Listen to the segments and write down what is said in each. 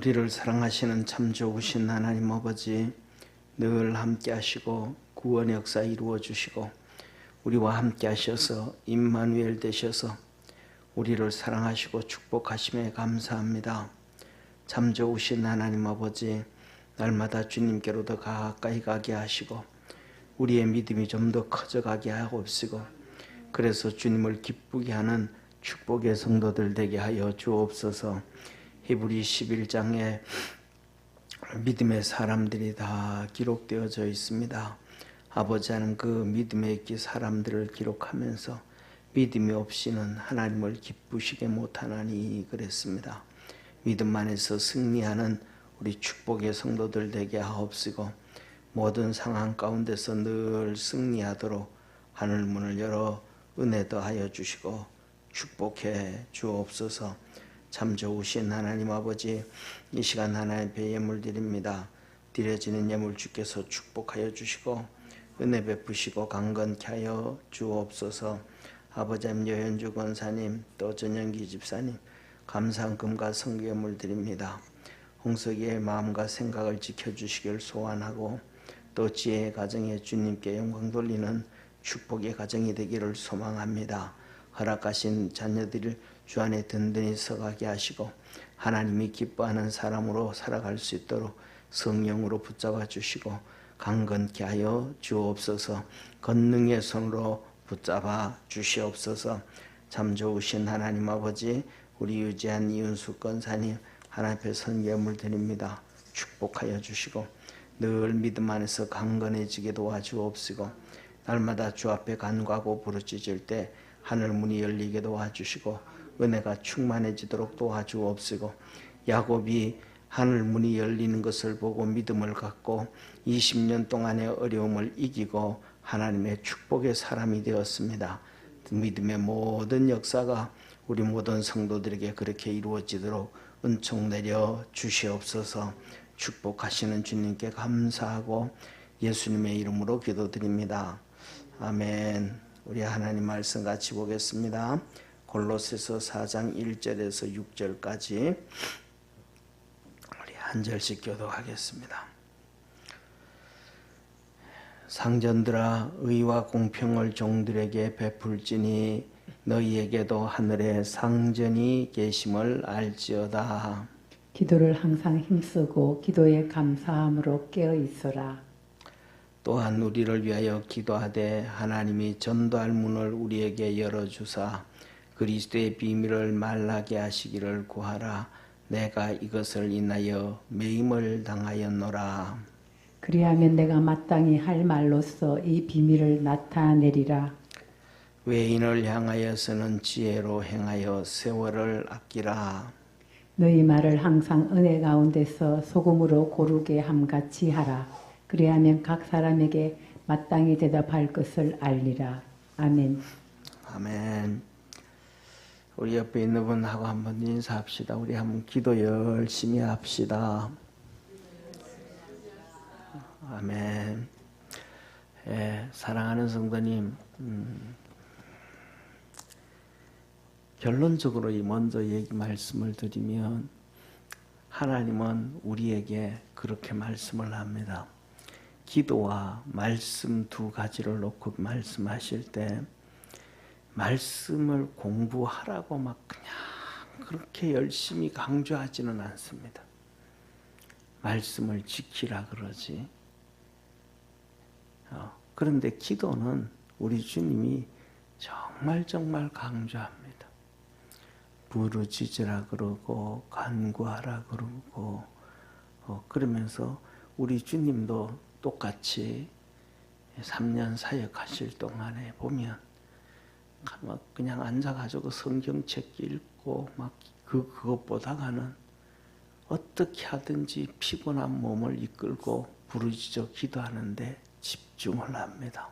우리를 사랑하시는 참 좋으신 하나님 아버지, 늘 함께 하시고 구원의 역사 이루어 주시고 우리와 함께 하셔서 임마누엘 되셔서 우리를 사랑하시고 축복하심에 감사합니다. 참 좋으신 하나님 아버지, 날마다 주님께로 더 가까이 가게 하시고 우리의 믿음이 좀 더 커져가게 하옵시고, 그래서 주님을 기쁘게 하는 축복의 성도들 되게 하여 주옵소서. 히브리 11장에 믿음의 사람들이 다 기록되어져 있습니다. 아버지 하나님, 그 믿음의 사람들을 기록하면서 믿음이 없이는 하나님을 기쁘시게 못하나니 그랬습니다. 믿음 안에서 승리하는 우리 축복의 성도들 되게 하옵시고, 모든 상황 가운데서 늘 승리하도록 하늘문을 열어 은혜 더하여 주시고 축복해 주옵소서. 참 좋으신 하나님 아버지, 이 시간 하나님 앞에 예물 드립니다. 드려지는 예물 주께서 축복하여 주시고 은혜 베푸시고 강건케 하여 주옵소서. 아버지 하나님, 여현주 권사님 또 전영기 집사님 감사금과 성예물 드립니다. 홍석이의 마음과 생각을 지켜주시길 소원하고, 또 지혜의 가정에 주님께 영광 돌리는 축복의 가정이 되기를 소망합니다. 허락하신 자녀들을 주 안에 든든히 서가게 하시고 하나님이 기뻐하는 사람으로 살아갈 수 있도록 성령으로 붙잡아 주시고 강건케 하여 주옵소서. 권능의 손으로 붙잡아 주시옵소서. 참 좋으신 하나님 아버지, 우리 유지한 이윤숙 권사님 하나님 앞에 선예물 드립니다. 축복하여 주시고 늘 믿음 안에서 강건해지게 도와주옵시고, 날마다 주 앞에 간구하고 부르짖을 때 하늘 문이 열리게 도와주시고 은혜가 충만해지도록 도와주옵시고, 야곱이 하늘 문이 열리는 것을 보고 믿음을 갖고 20년 동안의 어려움을 이기고 하나님의 축복의 사람이 되었습니다. 믿음의 모든 역사가 우리 모든 성도들에게 그렇게 이루어지도록 은총 내려 주시옵소서. 축복하시는 주님께 감사하고 예수님의 이름으로 기도드립니다. 아멘. 우리 하나님 말씀 같이 보겠습니다. 골로새서 4장 1절에서 6절까지 우리 한 절씩 교독하겠습니다. 상전들아, 의와 공평을 종들에게 베풀지니 너희에게도 하늘에 상전이 계심을 알지어다. 기도를 항상 힘쓰고 기도에 감사함으로 깨어 있어라. 또한 우리를 위하여 기도하되 하나님이 전도할 문을 우리에게 열어주사 그리스도의 비밀을 말하게 하시기를 구하라. 내가 이것을 인하여 매임을 당하였노라. 그리하면 내가 마땅히 할 말로써 이 비밀을 나타내리라. 외인을 향하여서는 지혜로 행하여 세월을 아끼라. 너희 말을 항상 은혜 가운데서 소금으로 고르게 함같이 하라. 그리하면 각 사람에게 마땅히 대답할 것을 알리라. 아멘. 아멘. 우리 옆에 있는 분하고 한번 인사합시다. 우리 한번 기도 열심히 합시다. 아멘. 사랑하는 성도님, 결론적으로 먼저 말씀을 드리면, 하나님은 우리에게 그렇게 말씀을 합니다. 기도와 말씀 두 가지를 놓고 말씀하실 때 말씀을 공부하라고 막 그냥 그렇게 열심히 강조하지는 않습니다. 말씀을 지키라 그러지. 그런데 기도는 우리 주님이 정말 강조합니다. 부르짖으라 그러고 간구하라 그러고, 그러면서 우리 주님도 똑같이 3년 사역하실 동안에 보면 막 그냥 앉아가지고 성경책 읽고 막 그것보다가는 어떻게 하든지 피곤한 몸을 이끌고 부르짖어 기도하는데 집중을 합니다.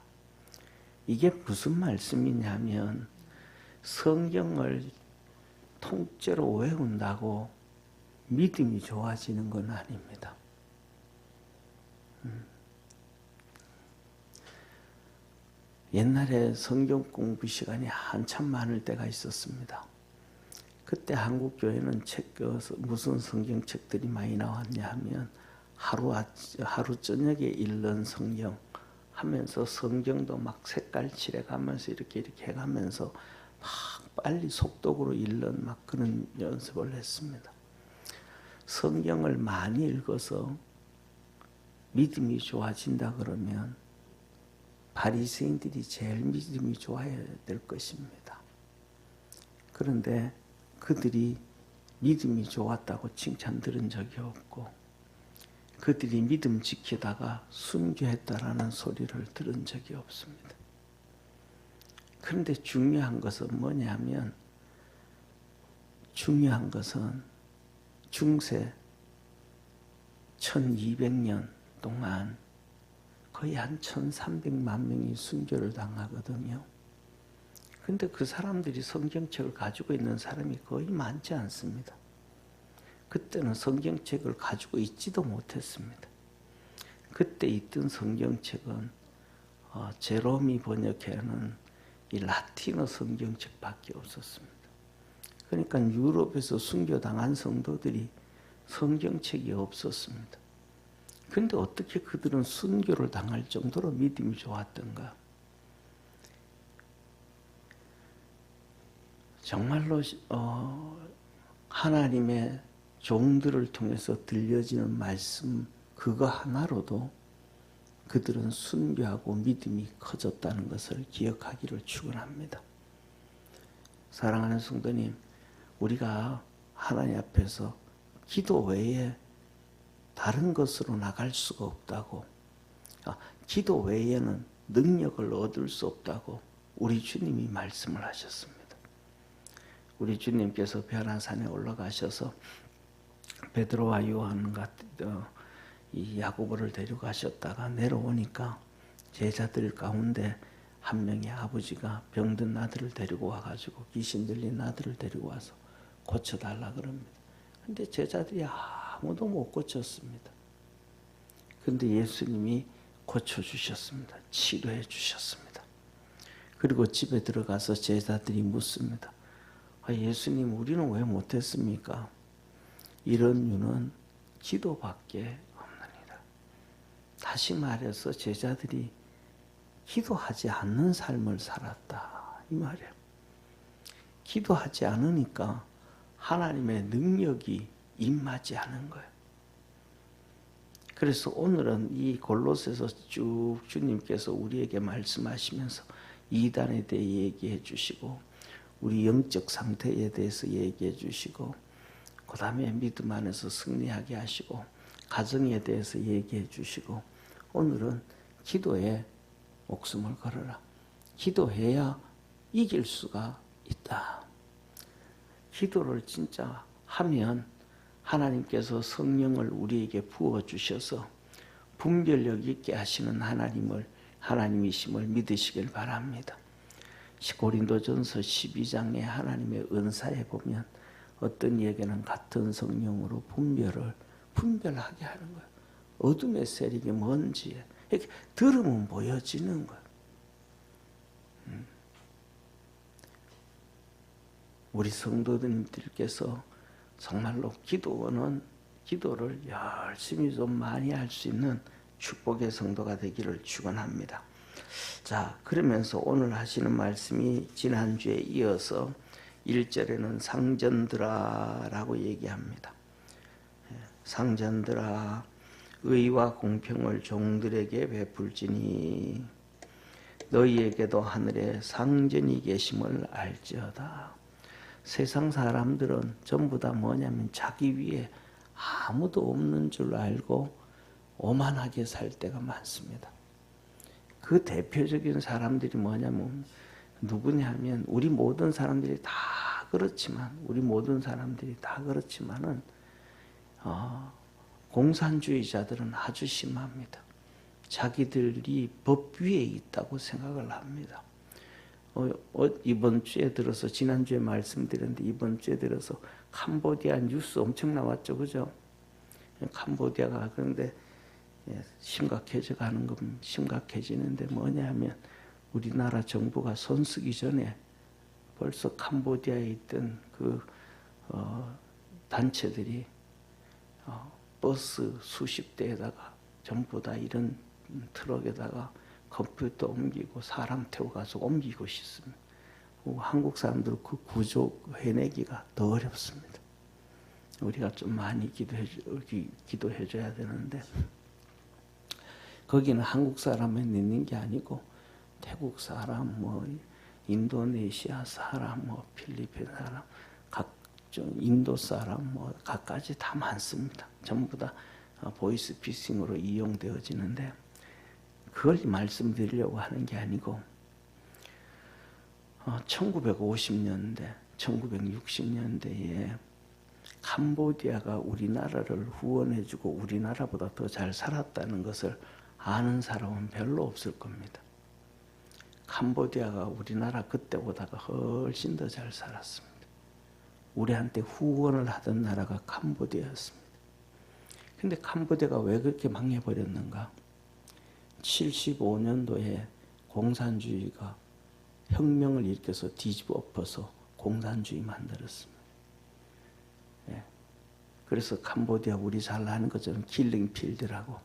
이게 무슨 말씀이냐면, 성경을 통째로 외운다고 믿음이 좋아지는 건 아닙니다. 옛날에 성경 공부 시간이 한참 많을 때가 있었습니다. 그때 한국 교회는 무슨 성경책들이 많이 나왔냐 하면 하루 저녁에 읽는 성경 하면서 성경도 막 색깔 칠해가면서 이렇게 해가면서 막 빨리 속독으로 읽는 막 그런 연습을 했습니다. 성경을 많이 읽어서 믿음이 좋아진다 그러면 바리새인들이 제일 믿음이 좋아야 될 것입니다. 그런데 그들이 믿음이 좋았다고 칭찬 들은 적이 없고 그들이 믿음 지키다가 순교했다라는 소리를 들은 적이 없습니다. 그런데 중요한 것은 뭐냐면 중요한 것은 중세 1200년 동안 거의 한 1300만 명이 순교를 당하거든요. 근데 그 사람들이 성경책을 가지고 있는 사람이 거의 많지 않습니다. 그때는 성경책을 가지고 있지도 못했습니다. 그때 있던 성경책은 제롬이 번역해는 이 라틴어 성경책밖에 없었습니다. 그러니까 유럽에서 순교당한 성도들이 성경책이 없었습니다. 그런데 어떻게 그들은 순교를 당할 정도로 믿음이 좋았던가? 정말로 하나님의 종들을 통해서 들려지는 말씀 그거 하나로도 그들은 순교하고 믿음이 커졌다는 것을 기억하기를 축원합니다. 사랑하는 성도님, 우리가 하나님 앞에서 기도 외에 다른 것으로 나갈 수가 없다고, 기도 외에는 능력을 얻을 수 없다고 우리 주님이 말씀을 하셨습니다. 우리 주님께서 변화산에 올라가셔서 베드로와 요한과 이 야고보를 데려가셨다가 내려오니까 제자들 가운데 한 명의 아버지가 병든 아들을 데리고 와가지고 귀신 들린 아들을 데리고 와서 고쳐달라 그럽니다. 근데 제자들이 아무도 못 고쳤습니다. 근데 예수님이 고쳐주셨습니다. 치료해 주셨습니다. 그리고 집에 들어가서 제자들이 묻습니다. 예수님, 우리는 왜 못했습니까? 이런 이유는 기도밖에 없느니라. 다시 말해서 제자들이 기도하지 않는 삶을 살았다 이 말이에요. 기도하지 않으니까 하나님의 능력이 임하지 않은 거예요. 그래서 오늘은 이 골로새서 쭉 주님께서 우리에게 말씀하시면서 이단에 대해 얘기해 주시고 우리 영적 상태에 대해서 얘기해 주시고 그 다음에 믿음 안에서 승리하게 하시고 가정에 대해서 얘기해 주시고 오늘은 기도에 목숨을 걸어라. 기도해야 이길 수가 있다. 기도를 진짜 하면 하나님께서 성령을 우리에게 부어주셔서 분별력 있게 하시는 하나님이심을 믿으시길 바랍니다. 고린도전서 12장에 하나님의 은사에 보면 어떤 이에게는 같은 성령으로 분별하게 하는 거예요. 어둠의 세력이 뭔지 이렇게 들으면 보여지는 거예요. 우리 성도들께서 정말로 기도를 열심히 좀 많이 할 수 있는 축복의 성도가 되기를 축원합니다. 자, 그러면서 오늘 하시는 말씀이 지난주에 이어서 1절에는 상전들아라고 얘기합니다. 상전들아, 의와 공평을 종들에게 베풀지니 너희에게도 하늘에 상전이 계심을 알지어다. 세상 사람들은 전부 다 뭐냐면 자기 위에 아무도 없는 줄 알고 오만하게 살 때가 많습니다. 그 대표적인 사람들이 뭐냐면 누구냐면 우리 모든 사람들이 다 그렇지만은 공산주의자들은 아주 심합니다. 자기들이 법 위에 있다고 생각을 합니다. 이번 주에 들어서 지난주에 말씀드렸는데 이번 주에 들어서 캄보디아 뉴스 엄청 나왔죠, 그죠? 캄보디아가 그런데 심각해지는데 뭐냐면 우리나라 정부가 손 쓰기 전에 벌써 캄보디아에 있던 그 단체들이 버스 수십 대에다가 전부 다 이런 트럭에다가 컴퓨터 옮기고 사람 태워가서 옮기고 싶습니다. 한국 사람들은 그 구조 해내기가 더 어렵습니다. 우리가 좀 많이 기도해 줘야 되는데, 거기는 한국 사람만 있는 게 아니고 태국 사람, 뭐 인도네시아 사람, 뭐 필리핀 사람, 각종 인도 사람, 뭐 각가지 다 많습니다. 전부 다 보이스 피싱으로 이용되어지는데, 그걸 말씀드리려고 하는 게 아니고 1950년대, 1960년대에 캄보디아가 우리나라를 후원해주고 우리나라보다 더 잘 살았다는 것을 아는 사람은 별로 없을 겁니다. 캄보디아가 우리나라 그때보다가 훨씬 더 잘 살았습니다. 우리한테 후원을 하던 나라가 캄보디아였습니다. 근데 캄보디아가 왜 그렇게 망해버렸는가? 75년도에 공산주의가 혁명을 일으켜서 뒤집어 엎어서 공산주의 만들었습니다. 예. 그래서 캄보디아 우리 잘 아는 것처럼 킬링필드라고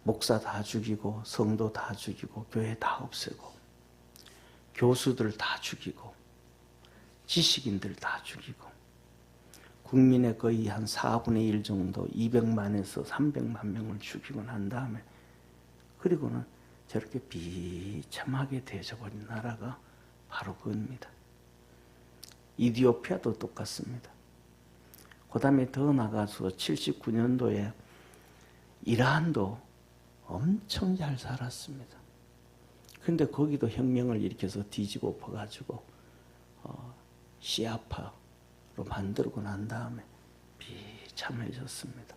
목사 다 죽이고 성도 다 죽이고 교회 다 없애고 교수들 다 죽이고 지식인들 다 죽이고 국민의 거의 한 4분의 1 정도 200만에서 300만 명을 죽이고 난 다음에 그리고는 저렇게 비참하게 되어버린 나라가 바로 그겁니다. 이디오피아도 똑같습니다. 그 다음에 더 나가서 79년도에 이란도 엄청 잘 살았습니다. 근데 거기도 혁명을 일으켜서 뒤집어 엎어가지고 시아파로 만들고 난 다음에 비참해졌습니다.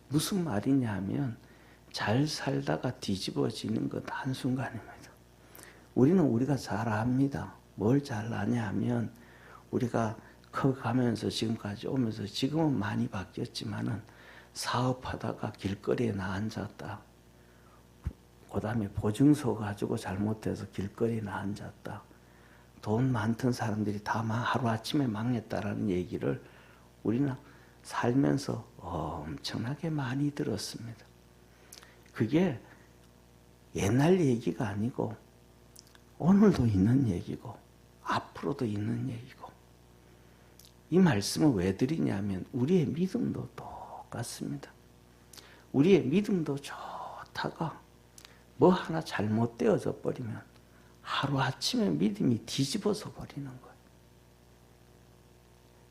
무슨 말이냐 하면 잘 살다가 뒤집어지는 것 한순간입니다. 우리는 우리가 잘 압니다. 뭘 잘 아냐 하면 우리가 커가면서 지금까지 오면서 지금은 많이 바뀌었지만은 사업하다가 길거리에 나 앉았다. 그 다음에 보증서 가지고 잘못해서 길거리에 나 앉았다. 돈 많던 사람들이 다 하루아침에 망했다라는 얘기를 우리는 살면서 엄청나게 많이 들었습니다. 그게 옛날 얘기가 아니고 오늘도 있는 얘기고 앞으로도 있는 얘기고, 이 말씀을 왜 드리냐면 우리의 믿음도 똑같습니다. 우리의 믿음도 좋다가 뭐 하나 잘못되어져 버리면 하루아침에 믿음이 뒤집어져 버리는 거예요.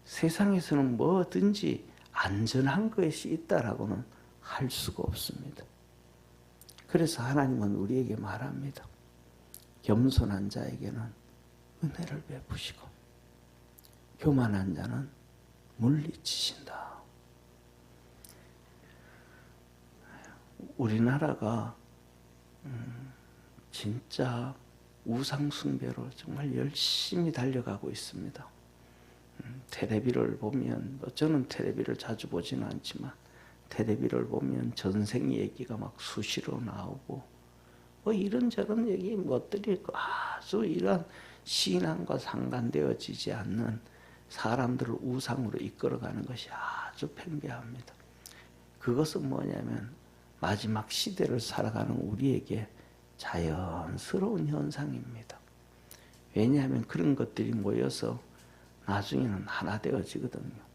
세상에서는 뭐든지 안전한 것이 있다라고는 할 수가 없습니다. 그래서 하나님은 우리에게 말합니다. 겸손한 자에게는 은혜를 베푸시고 교만한 자는 물리치신다. 우리나라가 진짜 우상숭배로 정말 열심히 달려가고 있습니다. 텔레비를 보면, 저는 텔레비를 자주 보지는 않지만 텔레비를 보면 전생 얘기가 막 수시로 나오고 뭐 이런저런 얘기 것들이 아주 이런 신앙과 상관되어지지 않는 사람들을 우상으로 이끌어가는 것이 아주 팽배합니다. 그것은 뭐냐면 마지막 시대를 살아가는 우리에게 자연스러운 현상입니다. 왜냐하면 그런 것들이 모여서 나중에는 하나 되어지거든요.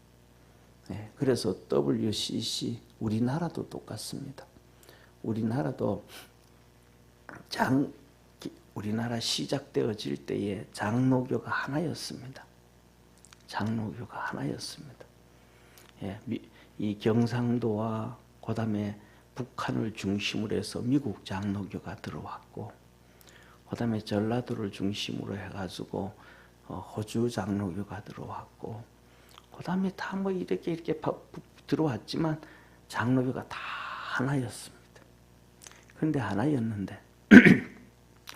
네, 그래서 WCC, 우리나라도 똑같습니다. 우리나라도 우리나라 시작되어질 때에 장로교가 하나였습니다. 장로교가 하나였습니다. 예, 이 경상도와 그 다음에 북한을 중심으로 해서 미국 장로교가 들어왔고, 그 다음에 전라도를 중심으로 해가지고 호주 장로교가 들어왔고, 그 다음에 다 뭐 이렇게 들어왔지만 장로교가 다 하나였습니다. 그런데 하나였는데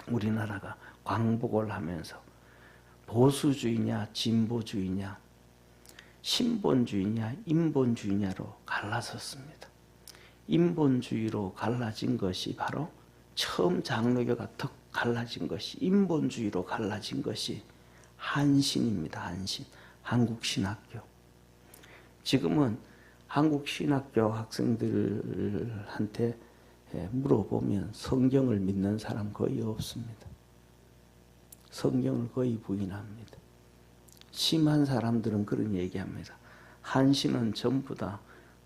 우리나라가 광복을 하면서 보수주의냐 진보주의냐 신본주의냐 인본주의냐로 갈라섰습니다. 인본주의로 갈라진 것이 바로 처음 장로교가 더 갈라진 것이 인본주의로 갈라진 것이 한신입니다. 한신. 한국신학교. 지금은 한국신학교 학생들한테 물어보면 성경을 믿는 사람 거의 없습니다. 성경을 거의 부인합니다. 심한 사람들은 그런 얘기합니다. 한신은 전부 다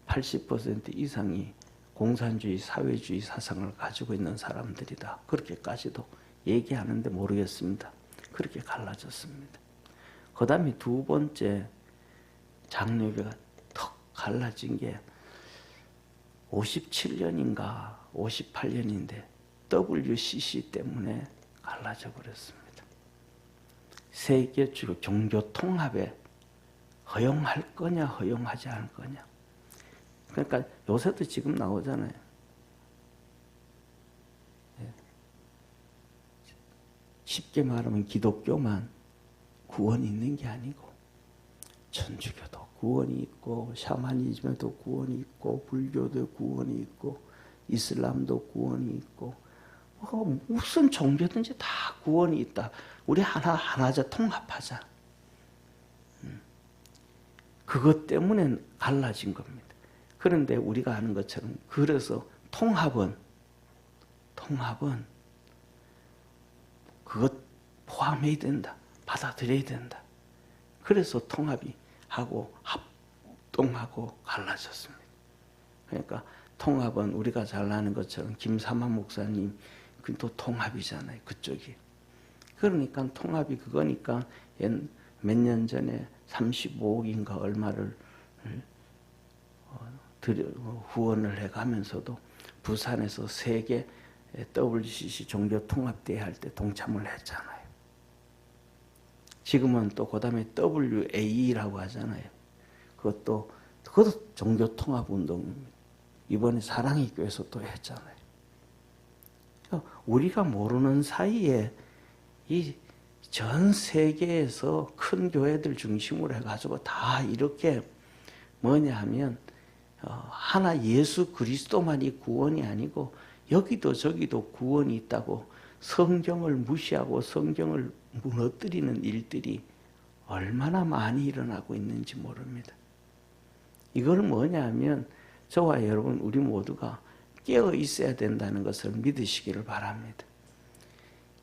80% 이상이 공산주의, 사회주의 사상을 가지고 있는 사람들이다. 그렇게까지도 얘기하는데 모르겠습니다. 그렇게 갈라졌습니다. 그 다음에 두 번째 장로교가 턱 갈라진 게 57년인가 58년인데 WCC 때문에 갈라져 버렸습니다. 세계 주요 종교 통합에 허용할 거냐 허용하지 않을 거냐. 그러니까 요새도 지금 나오잖아요. 쉽게 말하면 기독교만 구원이 있는 게 아니고 천주교도 구원이 있고 샤머니즘에도 구원이 있고 불교도 구원이 있고 이슬람도 구원이 있고 무슨 종교든지 다 구원이 있다. 우리 하나자 통합하자. 그것 때문에 갈라진 겁니다. 그런데 우리가 아는 것처럼 그래서 통합은 그것 포함해야 된다. 받아들여야 된다. 그래서 통합이 하고 합동하고 갈라졌습니다. 그러니까 통합은 우리가 잘 아는 것처럼 김삼환 목사님 그도 통합이잖아요. 그쪽이. 그러니까 통합이 그거니까 몇 년 전에 35억인가 얼마를 후원을 해가면서도 부산에서 세계 WCC 종교통합대회 할 때 동참을 했잖아요. 지금은 또 그 다음에 WAE라고 하잖아요. 그것도 종교통합운동입니다. 이번에 사랑의 교회에서 또 했잖아요. 그러니까 우리가 모르는 사이에 이 전 세계에서 큰 교회들 중심으로 해가지고 다 이렇게 뭐냐 하면 하나 예수 그리스도만이 구원이 아니고 여기도 저기도 구원이 있다고 성경을 무시하고 성경을 무너뜨리는 일들이 얼마나 많이 일어나고 있는지 모릅니다. 이걸 뭐냐 하면 저와 여러분 우리 모두가 깨어 있어야 된다는 것을 믿으시기를 바랍니다.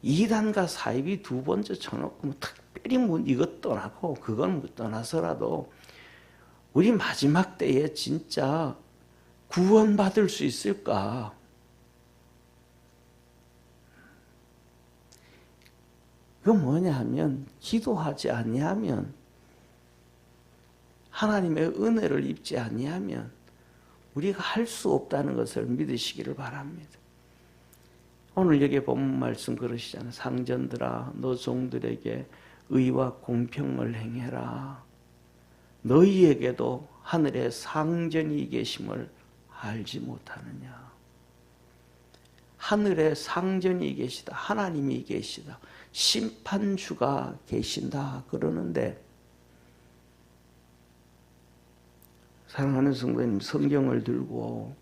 이단과 사입이 두 번째 쳐놓고 특별히 이것 떠나고 그건 떠나서라도 우리 마지막 때에 진짜 구원받을 수 있을까? 그건 뭐냐 하면 기도하지 아니하면 하나님의 은혜를 입지 아니하면 우리가 할 수 없다는 것을 믿으시기를 바랍니다. 오늘 여기 본문 말씀 그러시잖아요. 상전들아 너 종들에게 의와 공평을 행해라. 너희에게도 하늘에 상전이 계심을 알지 못하느냐. 하늘에 상전이 계시다. 하나님이 계시다. 심판주가 계신다. 그러는데 사랑하는 성도님 성경을 들고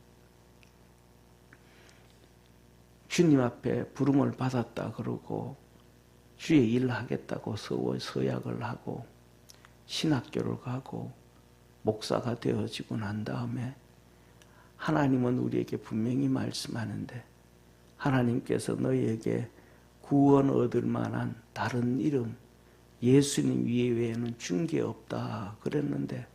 주님 앞에 부름을 받았다 그러고 주의 일을 하겠다고 서약을 하고 신학교를 가고 목사가 되어지고 난 다음에 하나님은 우리에게 분명히 말씀하는데 하나님께서 너희에게 구원 얻을 만한 다른 이름 예수님 외에는 준 게 없다 그랬는데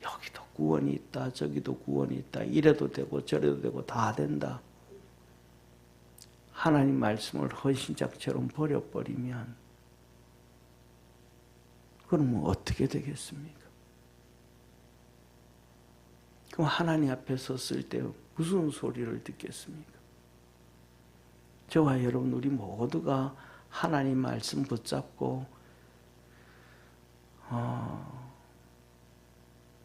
여기도 구원이 있다 저기도 구원이 있다 이래도 되고 저래도 되고 다 된다. 하나님 말씀을 헌신짝처럼 버려버리면 그러면 어떻게 되겠습니까? 그럼 하나님 앞에 섰을 때 무슨 소리를 듣겠습니까? 저와 여러분 우리 모두가 하나님 말씀 붙잡고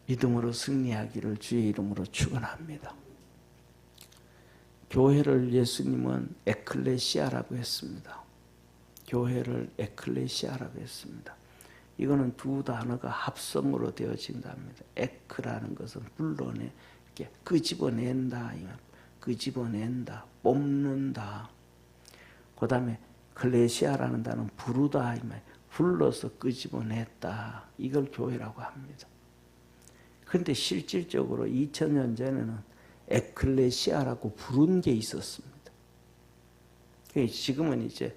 믿음으로 승리하기를 주의 이름으로 축원합니다. 교회를 예수님은 에클레시아라고 했습니다. 교회를 에클레시아라고 했습니다. 이거는 두 단어가 합성으로 되어진답니다. 에크라는 것은 불러내, 끄집어낸다, 끄집어낸다, 뽑는다. 그 다음에 클레시아라는 단어는 부르다, 불러서 끄집어냈다. 이걸 교회라고 합니다. 그런데 실질적으로 2000년 전에는 에클레시아라고 부른 게 있었습니다. 지금은 이제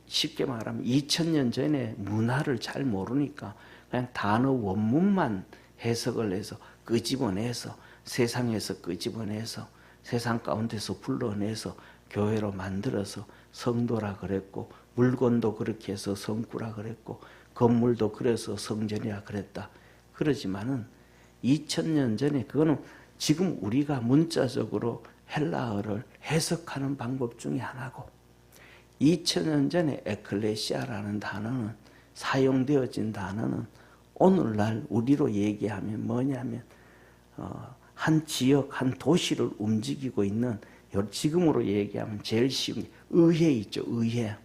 쉽게 말하면 2000년 전에 문화를 잘 모르니까 그냥 단어 원문만 해석을 해서 끄집어내서 세상에서 끄집어내서 세상 가운데서 불러내서 교회로 만들어서 성도라 그랬고 물건도 그렇게 해서 성구라 그랬고 건물도 그래서 성전이라 그랬다. 그러지만은 2000년 전에 그거는 지금 우리가 문자적으로 헬라어를 해석하는 방법 중에 하나고 2000년 전에 에클레시아라는 단어는 사용되어진 단어는 오늘날 우리로 얘기하면 뭐냐면 한 지역, 한 도시를 움직이고 있는 지금으로 얘기하면 제일 쉬운 게 의회 있죠. 의회.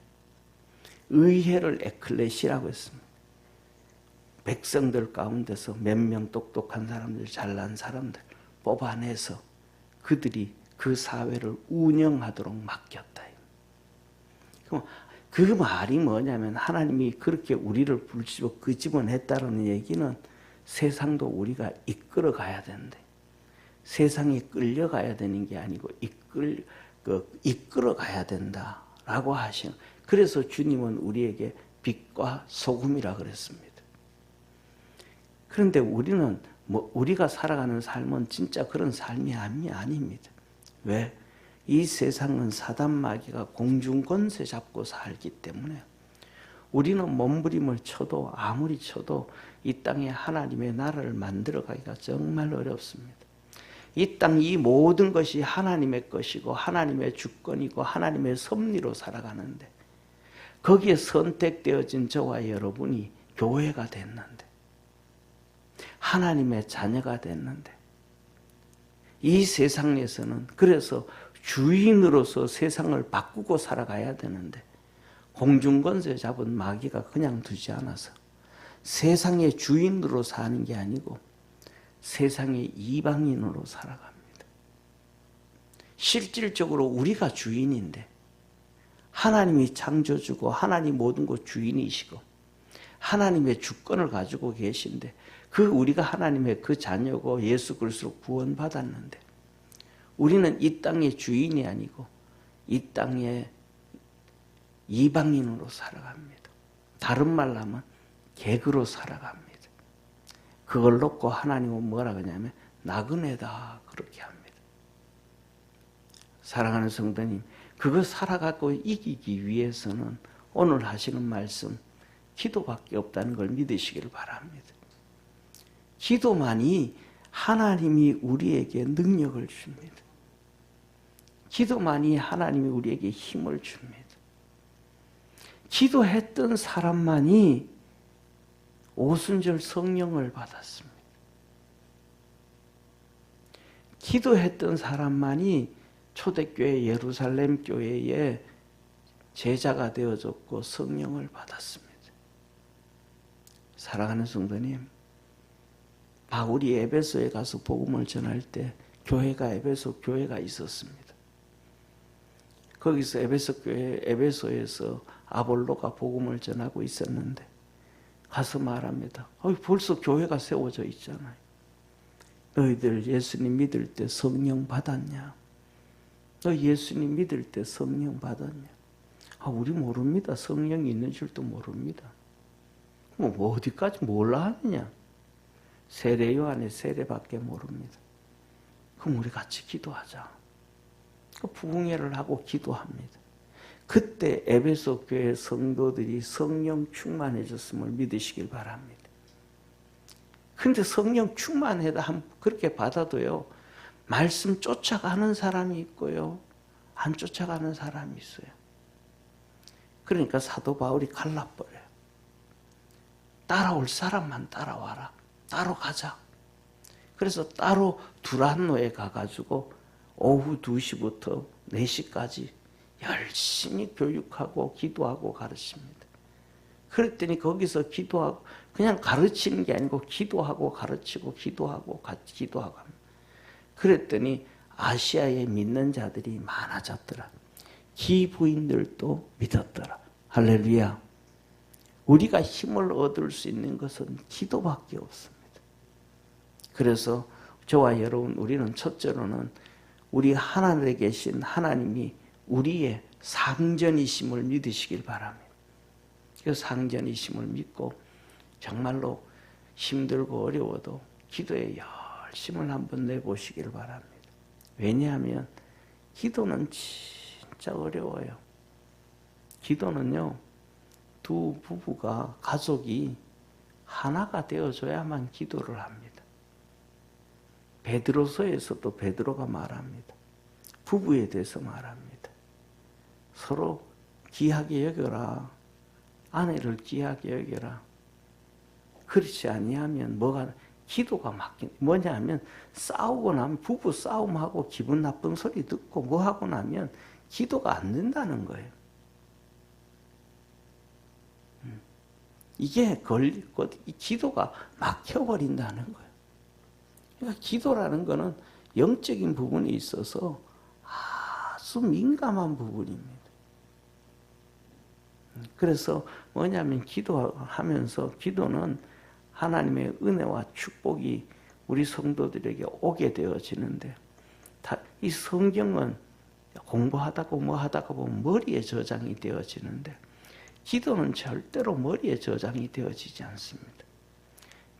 의회를 에클레시라고 했습니다. 백성들 가운데서 몇 명 똑똑한 사람들, 잘난 사람들 뽑아내서 그들이 그 사회를 운영하도록 맡겼다. 그럼 그 말이 뭐냐면 하나님이 그렇게 우리를 끄집어냈다는 얘기는 세상도 우리가 이끌어 가야 되는데 세상에 끌려가야 되는 게 아니고 이끌어 가야 된다라고 하시는. 그래서 주님은 우리에게 빛과 소금이라 그랬습니다. 그런데 우리는 우리가 살아가는 삶은 진짜 그런 삶이 아닙니다. 왜? 이 세상은 사단 마귀가 공중권세 잡고 살기 때문에 우리는 몸부림을 쳐도 아무리 쳐도 이 땅에 하나님의 나라를 만들어가기가 정말 어렵습니다. 이 땅 이 모든 것이 하나님의 것이고 하나님의 주권이고 하나님의 섭리로 살아가는데 거기에 선택되어진 저와 여러분이 교회가 됐는데 하나님의 자녀가 됐는데 이 세상에서는 그래서 주인으로서 세상을 바꾸고 살아가야 되는데 공중권세 잡은 마귀가 그냥 두지 않아서 세상의 주인으로 사는 게 아니고 세상의 이방인으로 살아갑니다. 실질적으로 우리가 주인인데 하나님이 창조주고 하나님 모든 것 주인이시고 하나님의 주권을 가지고 계신데 우리가 하나님의 그 자녀고 예수 그리스도로 구원받았는데 우리는 이 땅의 주인이 아니고 이 땅의 이방인으로 살아갑니다. 다른 말로 하면 객으로 살아갑니다. 그걸 놓고 하나님은 뭐라 그러냐면 나그네다 그렇게 합니다. 사랑하는 성도님, 그거 살아가고 이기기 위해서는 오늘 하시는 말씀 기도밖에 없다는 걸 믿으시기를 바랍니다. 기도만이 하나님이 우리에게 능력을 줍니다. 기도만이 하나님이 우리에게 힘을 줍니다. 기도했던 사람만이 오순절 성령을 받았습니다. 기도했던 사람만이 초대교회 예루살렘 교회의 제자가 되어졌고 성령을 받았습니다. 사랑하는 성도님, 바울이 에베소에 가서 복음을 전할 때 에베소 교회가 있었습니다. 거기서 에베소에서 아볼로가 복음을 전하고 있었는데 가서 말합니다. 벌써 교회가 세워져 있잖아요. 너희들 예수님 믿을 때 성령 받았냐? 너 예수님 믿을 때 성령 받았냐? 우리 모릅니다. 성령이 있는 줄도 모릅니다. 뭐 어디까지 몰라 하느냐? 세례 요한의 세례밖에 모릅니다. 그럼 우리 같이 기도하자. 부흥회를 하고 기도합니다. 그때 에베소 교회 성도들이 성령 충만해졌음을 믿으시길 바랍니다. 근데 성령 충만해다 그렇게 받아도요, 말씀 쫓아가는 사람이 있고요, 안 쫓아가는 사람이 있어요. 그러니까 사도 바울이 갈라버려요. 따라올 사람만 따라와라. 따로 가자. 그래서 따로 두란노에 가가지고 오후 2시부터 4시까지 열심히 교육하고 기도하고 가르칩니다. 그랬더니 거기서 기도하고 그냥 가르치는 게 아니고 기도하고 가르치고 기도하고 같이 기도하고 합니다. 그랬더니 아시아에 믿는 자들이 많아졌더라. 기부인들도 믿었더라. 할렐루야. 우리가 힘을 얻을 수 있는 것은 기도밖에 없습니다. 그래서 저와 여러분, 우리는 첫째로는 우리 하늘에 계신 하나님이 우리의 상전이심을 믿으시길 바랍니다. 그 상전이심을 믿고 정말로 힘들고 어려워도 기도에 열심을 한번 내보시길 바랍니다. 왜냐하면 기도는 진짜 어려워요. 기도는요, 두 부부가, 가족이 하나가 되어줘야만 기도를 합니다. 베드로서에서도 베드로가 말합니다. 부부에 대해서 말합니다. 서로 귀하게 여겨라. 아내를 귀하게 여겨라. 그렇지 아니하면 기도가 뭐냐면 싸우고 나면 부부 싸움하고 기분 나쁜 소리 듣고 뭐 하고 나면 기도가 안 된다는 거예요. 이게 기도가 막혀버린다는 거예요. 그러니까 기도라는 거는 영적인 부분이 있어서 아주 민감한 부분입니다. 그래서 뭐냐면 기도하면서 기도는 하나님의 은혜와 축복이 우리 성도들에게 오게 되어지는데, 이 성경은 공부하다가 뭐 하다가 보면 머리에 저장이 되어지는데, 기도는 절대로 머리에 저장이 되어지지 않습니다.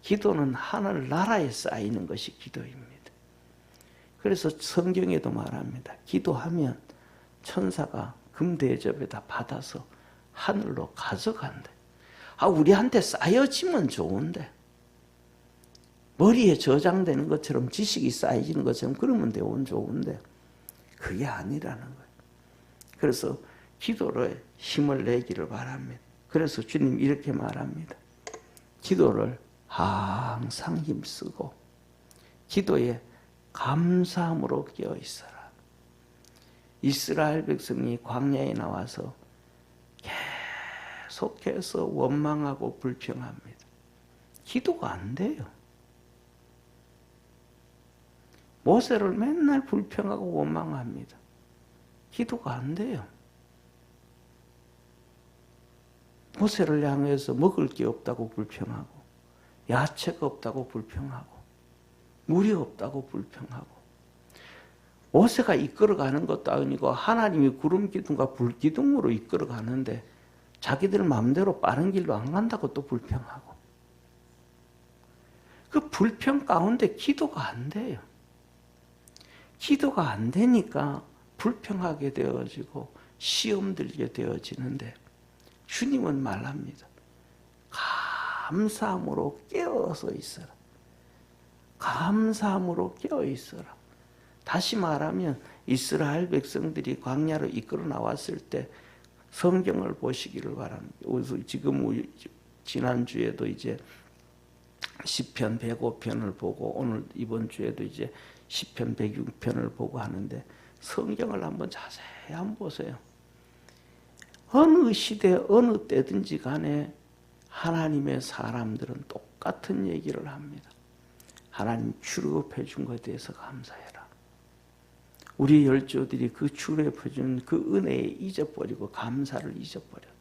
기도는 하늘 나라에 쌓이는 것이 기도입니다. 그래서 성경에도 말합니다. 기도하면 천사가 금대접에다 받아서 하늘로 가져간대. 우리한테 쌓여지면 좋은데, 머리에 저장되는 것처럼 지식이 쌓이는 것처럼 그러면 좋은데 그게 아니라는 거예요. 그래서 기도를 힘을 내기를 바랍니다. 그래서 주님 이렇게 말합니다. 기도를 항상 힘쓰고 기도에 감사함으로 깨어 있어라. 이스라엘 백성이 광야에 나와서 계속해서 원망하고 불평합니다. 기도가 안 돼요. 모세를 맨날 불평하고 원망합니다. 기도가 안 돼요. 모세를 향해서 먹을 게 없다고 불평하고, 야채가 없다고 불평하고, 물이 없다고 불평하고, 모세가 이끌어가는 것도 아니고 하나님이 구름 기둥과 불 기둥으로 이끌어가는데 자기들 마음대로 빠른 길로 안 간다고 또 불평하고, 그 불평 가운데 기도가 안 돼요. 기도가 안 되니까 불평하게 되어지고 시험 들게 되어지는데, 주님은 말합니다. 감사함으로 깨어서 있어라. 감사함으로 깨어 있어라. 다시 말하면 이스라엘 백성들이 광야로 이끌어 나왔을 때 성경을 보시기를 바랍니다. 지금 지난주에도 이제 시편 105편을 보고 오늘 이번 주에도 이제 시편 106편을 보고 하는데, 성경을 한번 자세히 한번 보세요. 어느 시대 어느 때든지 간에 하나님의 사람들은 똑같은 얘기를 합니다. 하나님 출애굽해 준 것에 대해서 감사해라. 우리 열조들이 그 출애굽해 준 그 은혜에 잊어버리고 감사를 잊어버렸다.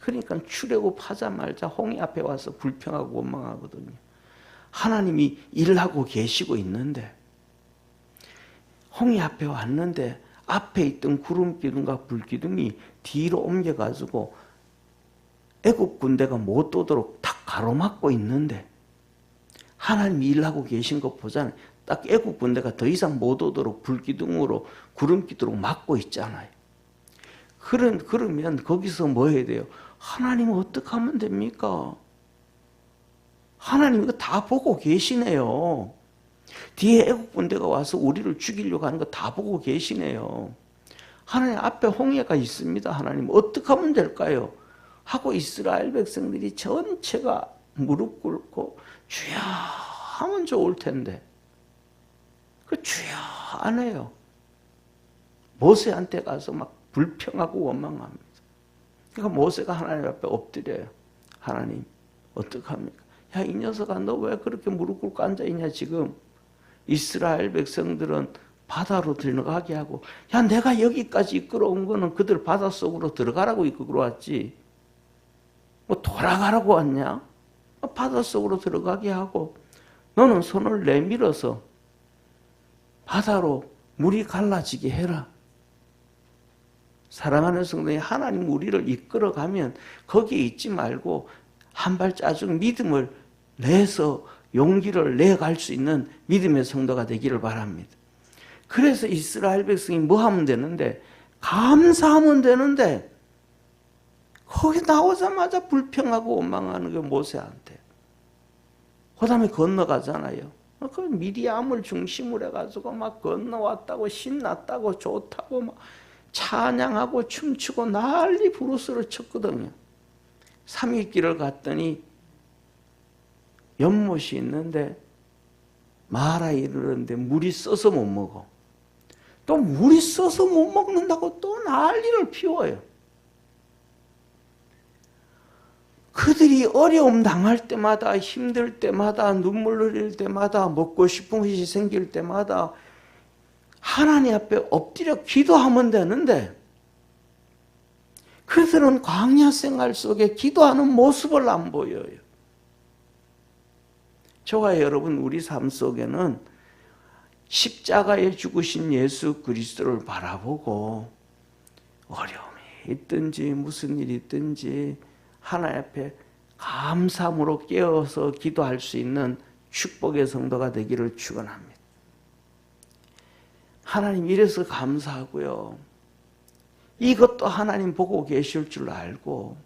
그러니까 출애굽하자마자 홍해 앞에 와서 불평하고 원망하거든요. 하나님이 일하고 계시고 있는데, 홍해 앞에 왔는데 앞에 있던 구름 기둥과 불 기둥이 뒤로 옮겨가지고 애국 군대가 못 오도록 탁 가로막고 있는데, 하나님이 일하고 계신 것 보잖아요. 딱 애국 군대가 더 이상 못 오도록 불 기둥으로 구름 기둥으로 막고 있잖아요. 그러면 거기서 뭐 해야 돼요? 하나님은 어떻게 하면 됩니까? 하나님 이거 다 보고 계시네요. 뒤에 애국 군대가 와서 우리를 죽이려고 하는 거 다 보고 계시네요. 하나님 앞에 홍해가 있습니다. 하나님 어떻게 하면 될까요? 하고 이스라엘 백성들이 전체가 무릎 꿇고 주여 하면 좋을 텐데 그 주여 안 해요. 모세한테 가서 막 불평하고 원망합니다. 그러니까 모세가 하나님 앞에 엎드려요. 하나님 어떡합니까? 야, 이 녀석아 너 왜 그렇게 무릎 꿇고 앉아있냐 지금. 이스라엘 백성들은 바다로 들어가게 하고, 야 내가 여기까지 이끌어온 거는 그들 바닷속으로 들어가라고 이끌어 왔지. 돌아가라고 왔냐? 바닷속으로 들어가게 하고 너는 손을 내밀어서 바다로 물이 갈라지게 해라. 사랑하는 성도님, 하나님 우리를 이끌어가면 거기에 있지 말고 한 발자국 믿음을 내서 용기를 내갈 수 있는 믿음의 성도가 되기를 바랍니다. 그래서 이스라엘 백성이 뭐 하면 되는데? 감사하면 되는데 거기 나오자마자 불평하고 원망하는 게 모세한테. 그 다음에 건너가잖아요. 그 미디암을 중심으로 해가지고 막 건너왔다고 신났다고 좋다고 막 찬양하고 춤추고 난리 부르스를 쳤거든요. 3일 길을 갔더니 연못이 있는데 마라에 이르는데 물이 써서 못 먹어. 또 물이 써서 못 먹는다고 또 난리를 피워요. 그들이 어려움 당할 때마다, 힘들 때마다, 눈물 흘릴 때마다, 먹고 싶은 것이 생길 때마다 하나님 앞에 엎드려 기도하면 되는데 그들은 광야 생활 속에 기도하는 모습을 안 보여요. 저와 여러분, 우리 삶 속에는 십자가에 죽으신 예수 그리스도를 바라보고 어려움이 있든지 무슨 일이 있든지 하나님 앞에 감사함으로 깨어서 기도할 수 있는 축복의 성도가 되기를 축원합니다. 하나님 이래서 감사하고요. 이것도 하나님 보고 계실 줄 알고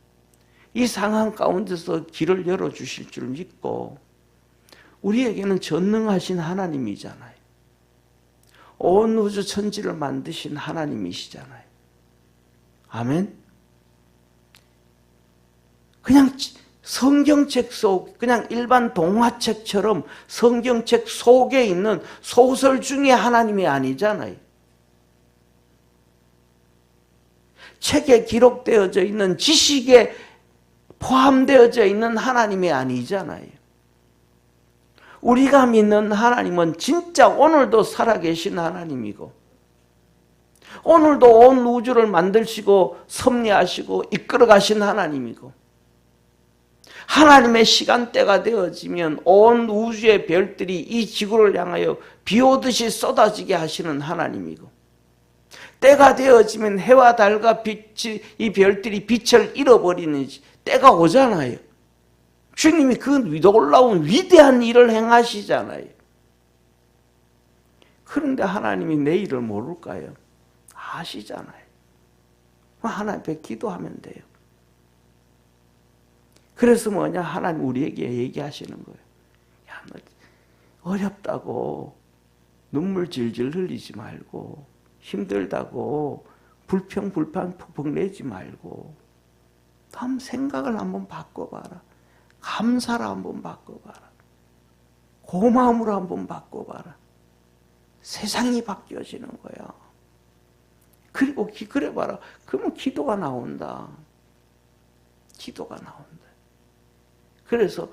이 상황 가운데서 길을 열어주실 줄 믿고 우리에게는 전능하신 하나님이잖아요. 온 우주 천지를 만드신 하나님이시잖아요. 아멘? 그냥 성경책 속, 그냥 일반 동화책처럼 성경책 속에 있는 소설 중에 하나님이 아니잖아요. 책에 기록되어져 있는 지식에 포함되어져 있는 하나님이 아니잖아요. 우리가 믿는 하나님은 진짜 오늘도 살아계신 하나님이고 오늘도 온 우주를 만드시고 섭리하시고 이끌어가신 하나님이고 하나님의 시간대가 되어지면 온 우주의 별들이 이 지구를 향하여 비오듯이 쏟아지게 하시는 하나님이고 때가 되어지면 해와 달과 빛이 이 별들이 빛을 잃어버리는 때가 오잖아요. 주님이 그 놀라운 위대한 일을 행하시잖아요. 그런데 하나님이 내일을 모를까요? 아시잖아요. 하나님 앞에 기도하면 돼요. 그래서 뭐냐? 하나님 우리에게 얘기하시는 거예요. 야, 너 어렵다고 눈물 질질 흘리지 말고 힘들다고 불평 불판 푹푹 내지 말고 한번 생각을 한번 바꿔봐라. 감사를 한번 바꿔봐라. 고마움으로 한번 바꿔봐라. 세상이 바뀌어지는 거야. 그리고 그래봐라. 그러면 기도가 나온다. 기도가 나온다. 그래서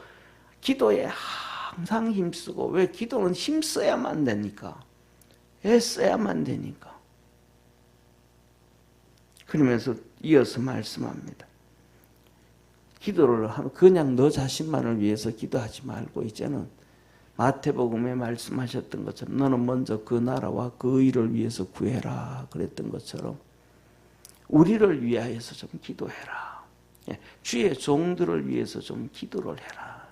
기도에 항상 힘쓰고, 왜 기도는 힘써야만 되니까. 애써야만 되니까. 그러면서 이어서 말씀합니다. 기도를 하면 그냥 너 자신만을 위해서 기도하지 말고 이제는 마태복음에 말씀하셨던 것처럼 너는 먼저 그 나라와 그 의를 위해서 구해라 그랬던 것처럼 우리를 위하여서 좀 기도해라. 주의 종들을 위해서 좀 기도를 해라.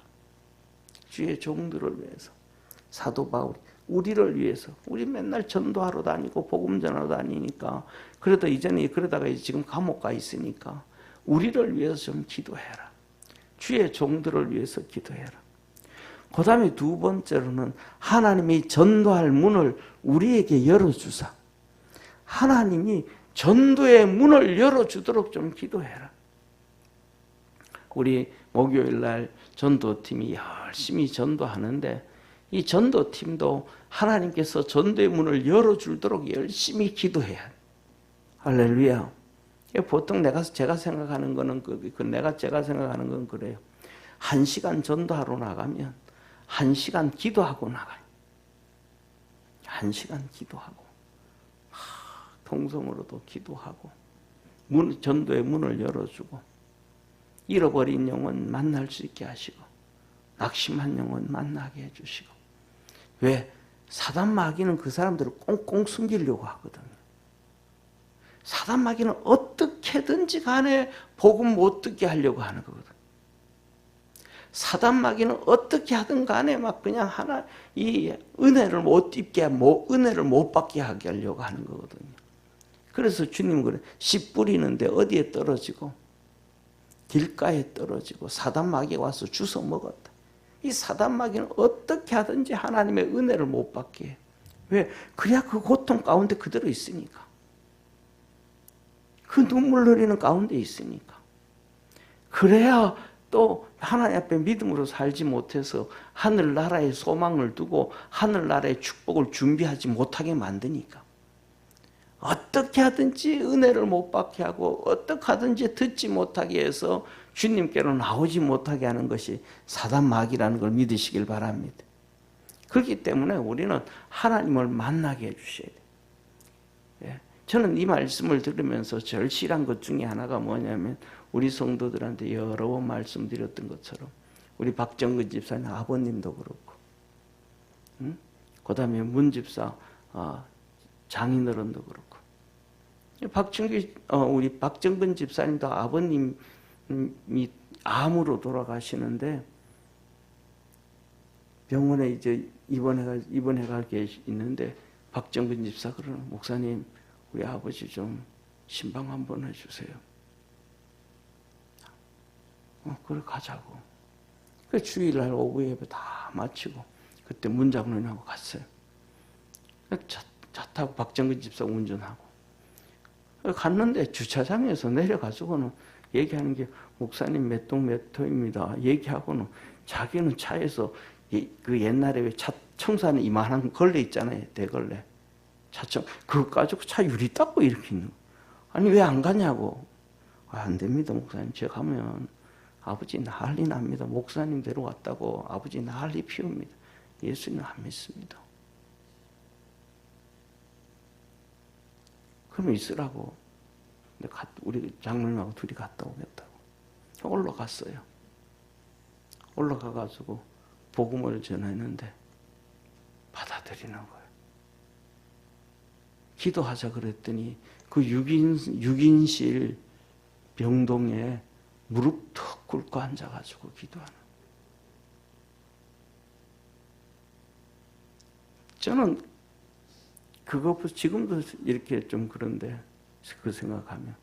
주의 종들을 위해서. 사도 바울이 우리를 위해서. 우리 맨날 전도하러 다니고 복음 전하러 다니니까 그래도 이제는 그러다가 지금 감옥 가 있으니까 우리를 위해서 좀 기도해라. 주의 종들을 위해서 기도해라. 그 다음에 두 번째로는 하나님이 전도할 문을 우리에게 열어주사. 하나님이 전도의 문을 열어주도록 좀 기도해라. 우리 목요일날 전도팀이 열심히 전도하는데 이 전도팀도 하나님께서 전도의 문을 열어주도록 열심히 기도해야 돼. 할렐루야. 보통 제가 생각하는 거는 제가 생각하는 건 그래요. 1시간 전도하러 나가면 1시간 기도하고 나가요. 1시간 기도하고 통성으로도 기도하고 전도의 문을 열어주고 잃어버린 영혼 만날 수 있게 하시고 낙심한 영혼 만나게 해주시고. 왜? 사단 마귀는 그 사람들을 꽁꽁 숨기려고 하거든요. 사단 마귀는 어떻게든지 간에 복음 못 듣게 하려고 하는 거거든요. 사단 마귀는 어떻게 하든 간에 막 그냥 하나 이 은혜를 못 입게, 은혜를 못 받게 하게 하려고 하는 거거든요. 그래서 주님은 그래, 씨 뿌리는데 어디에 떨어지고 길가에 떨어지고 사단 마귀가 와서 주워 먹었다. 이 사단 마귀는 어떻게 하든지 하나님의 은혜를 못 받게 해요. 왜? 그래야 그 고통 가운데 그대로 있으니까. 그 눈물 흘리는 가운데 있으니까. 그래야 또 하나님 앞에 믿음으로 살지 못해서 하늘나라의 소망을 두고 하늘나라의 축복을 준비하지 못하게 만드니까. 어떻게 하든지 은혜를 못 받게 하고 어떻게 하든지 듣지 못하게 해서 주님께로 나오지 못하게 하는 것이 사단 마귀라는 걸 믿으시길 바랍니다. 그렇기 때문에 우리는 하나님을 만나게 해주셔야 돼요. 예. 저는 이 말씀을 들으면서 절실한 것 중에 하나가 뭐냐면 우리 성도들한테 여러 번 말씀드렸던 것처럼 우리 박정근 집사님 아버님도 그렇고 그 다음에 문 집사 장인어른도 그렇고 우리 박정근 집사님도 아버님이 암으로 돌아가시는데 병원에 이제 입원해가 있는데 박정근 집사 그러는 목사님 우리 아버지 좀 신방 한번 해주세요. 그래 가자고. 그 주일날 오후 예배 다 마치고 그때 문장로님하고 갔어요. 차 타고 박정근 집사 운전하고 갔는데 주차장에서 내려가지고는 얘기하는 게 목사님 몇 동 몇 호입니다. 얘기하고는 자기는 차에서 그 옛날에 왜 차 청소하는 이만한 걸레 있잖아요. 대걸레. 차청 그거 가지고 차 유리 닦고 이렇게 있는 거. 아니 왜 안 가냐고. 안 됩니다 목사님. 제가 가면 아버지 난리 납니다. 목사님 데려왔다고 아버지 난리 피웁니다. 예수님 안 믿습니다. 그러면 있으라고. 우리 장로님하고 둘이 갔다 오겠다고. 올라갔어요. 올라가가지고 복음을 전했는데 받아들이는 거예요. 기도하자 그랬더니 그 6인실 병동에 무릎 턱 꿇고 앉아가지고 기도하는. 저는 그것부터 지금도 이렇게 좀 그런데 그 생각하면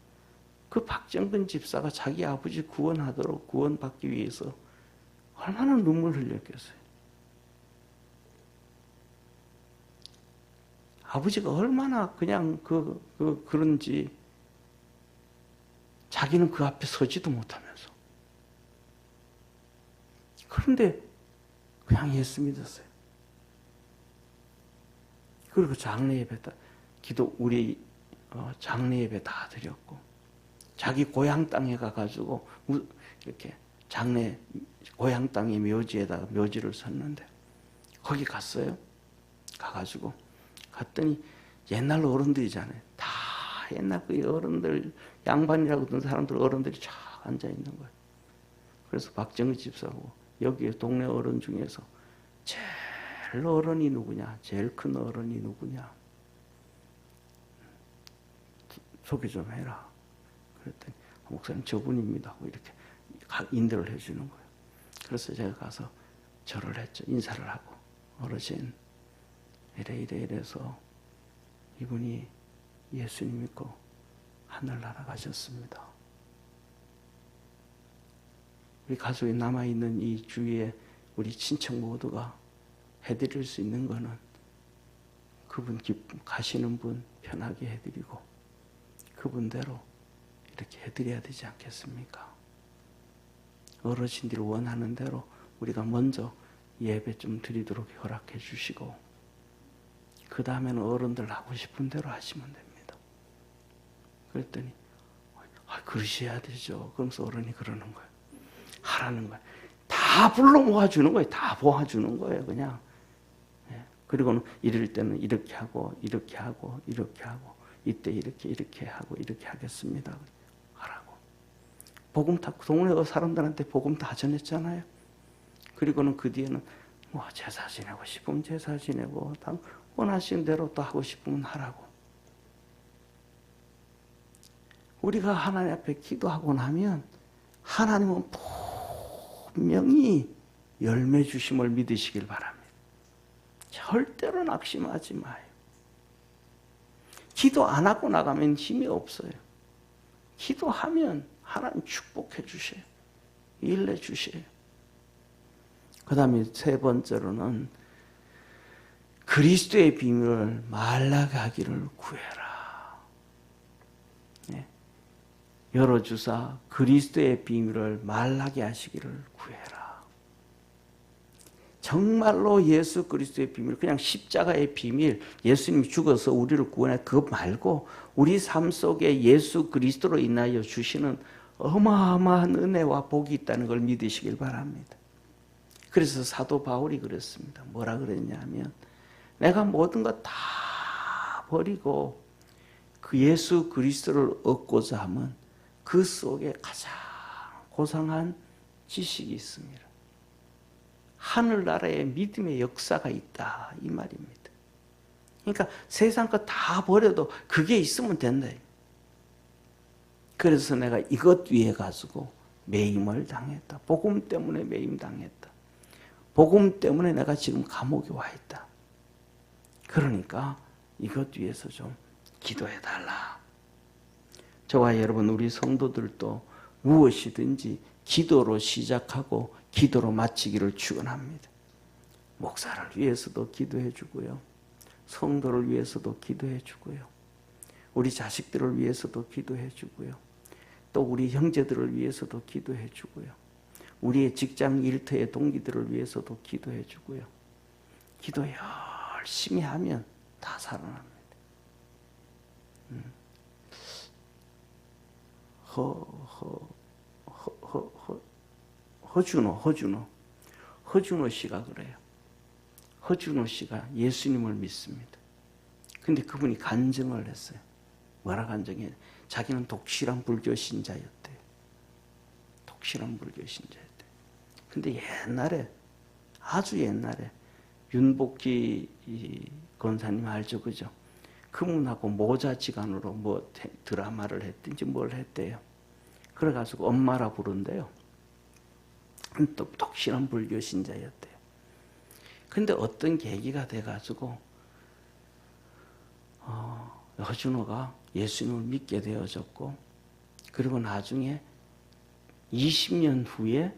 그 박정근 집사가 자기 아버지 구원받기 위해서 얼마나 눈물 흘렸겠어요. 아버지가 얼마나 그냥 그런지 자기는 그 앞에 서지도 못하면서. 그런데 그냥 예수 믿었어요. 그리고 장례 예배 우리 장례 예배 다 드렸고 자기 고향 땅에 가가지고 이렇게 고향 땅의 묘지에다가 묘지를 섰는데 거기 갔어요. 가가지고 갔더니 옛날 어른들이잖아요. 다 옛날 그 어른들 양반이라고 하던 사람들 어른들이 쫙 앉아 있는 거예요. 그래서 박정희 집사하고 여기에 동네 어른 중에서 제일 어른이 누구냐? 제일 큰 어른이 누구냐? 소개 좀 해라. 그랬더니 목사님 저분입니다 하고 이렇게 인도를 해주는 거예요. 그래서 제가 가서 절을 했죠. 인사를 하고 어르신 이래서 이분이 예수님 믿고 하늘나라 가셨습니다. 우리 가족이 남아있는 이 주위에 우리 친척 모두가 해드릴 수 있는 거는 그분 가시는 분 편하게 해드리고 그분대로 이렇게 해드려야 되지 않겠습니까? 어르신들이 원하는 대로 우리가 먼저 예배 좀 드리도록 허락해 주시고 그 다음에는 어른들 하고 싶은 대로 하시면 됩니다. 그랬더니 그러셔야 되죠. 그러면서 어른이 그러는 거예요. 하라는 거예요. 다 불러 모아주는 거예요. 다 모아주는 거예요. 그냥. 그리고는 이럴 때는 이렇게 하고 이렇게 하고 이렇게 하고 이때 이렇게 하고 이렇게 하겠습니다. 하라고. 복음 다 동네 사람들한테 복음 다 전했잖아요. 그리고는 그 뒤에는 뭐 제사 지내고 싶으면 제사 지내고 원하시는 대로 또 하고 싶으면 하라고. 우리가 하나님 앞에 기도하고 나면 하나님은 분명히 열매 주심을 믿으시길 바랍니다. 절대로 낙심하지 마요. 기도 안 하고 나가면 힘이 없어요. 기도하면 하나님 축복해 주셔요. 일내 주셔요. 그 다음에 세 번째로는 그리스도의 비밀을 말라게 하기를 구해라. 네. 열어주사 그리스도의 비밀을 말라게 하시기를 구해라. 정말로 예수 그리스도의 비밀, 그냥 십자가의 비밀, 예수님이 죽어서 우리를 구원해 그것 말고 우리 삶 속에 예수 그리스도로 인하여 주시는 어마어마한 은혜와 복이 있다는 걸 믿으시길 바랍니다. 그래서 사도 바울이 그랬습니다. 뭐라 그랬냐면 내가 모든 것 다 버리고 그 예수 그리스도를 얻고자 하면 그 속에 가장 고상한 지식이 있습니다. 하늘나라에 믿음의 역사가 있다 이 말입니다. 그러니까 세상 거 다 버려도 그게 있으면 된다. 그래서 내가 이것 위해 가지고 매임을 당했다. 복음 때문에 매임 당했다. 복음 때문에 내가 지금 감옥에 와 있다. 그러니까 이것 위해서 좀 기도해 달라. 저와 여러분 우리 성도들도 무엇이든지 기도로 시작하고 기도로 마치기를 축원합니다. 목사를 위해서도 기도해 주고요. 성도를 위해서도 기도해 주고요. 우리 자식들을 위해서도 기도해 주고요. 또 우리 형제들을 위해서도 기도해 주고요. 우리의 직장 일터의 동기들을 위해서도 기도해 주고요. 기도 열심히 하면 다 살아납니다. 허준호 씨가 그래요. 허준호 씨가 예수님을 믿습니다. 근데 그분이 간증을 했어요. 뭐라 간증해? 자기는 독실한 불교 신자였대요. 독실한 불교 신자였대요. 근데 옛날에, 아주 옛날에 윤복기 권사님 알죠? 그죠? 그분하고 모자지간으로 뭐 드라마를 했든지 뭘 했대요. 그래가지고 엄마라 부른대요. 또 독실한 불교 신자였대요. 근데 어떤 계기가 돼가지고 허준호가 예수님을 믿게 되어졌고, 그리고 나중에 20년 후에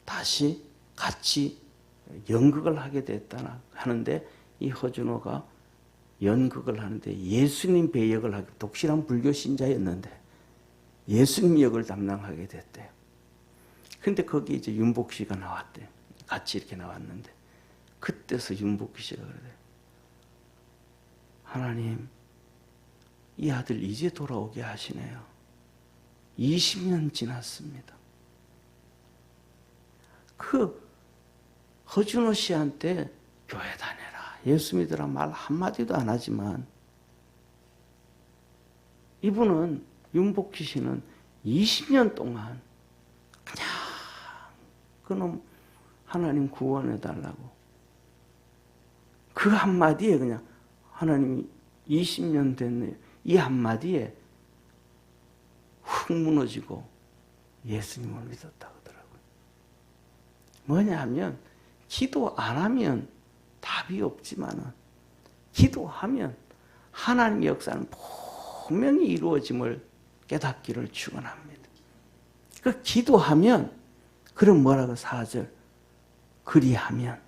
다시 같이 연극을 하게 됐다 하는데, 이 허준호가 연극을 하는데 예수님 배역을 하게, 독실한 불교 신자였는데 예수님 역을 담당하게 됐대요. 근데 거기 이제 윤복 씨가 나왔대요. 같이 이렇게 나왔는데, 그때서 윤복 씨가 그래요. 하나님, 이 아들 이제 돌아오게 하시네요. 20년 지났습니다. 그 허준호 씨한테 교회 다녀라, 예수 믿으라 말 한마디도 안 하지만, 이분은 윤복희 씨는 20년 동안 그냥 그놈 하나님 구원해 달라고 그 한마디에 그냥 하나님이 20년 됐네요. 이 한마디에 훅 무너지고 예수님을 믿었다고 하더라고요. 뭐냐 하면 기도 안 하면 답이 없지만은 기도하면 하나님의 역사는 분명히 이루어짐을 깨닫기를 축원합니다. 그 기도하면, 그럼 뭐라고 4절? 그리하면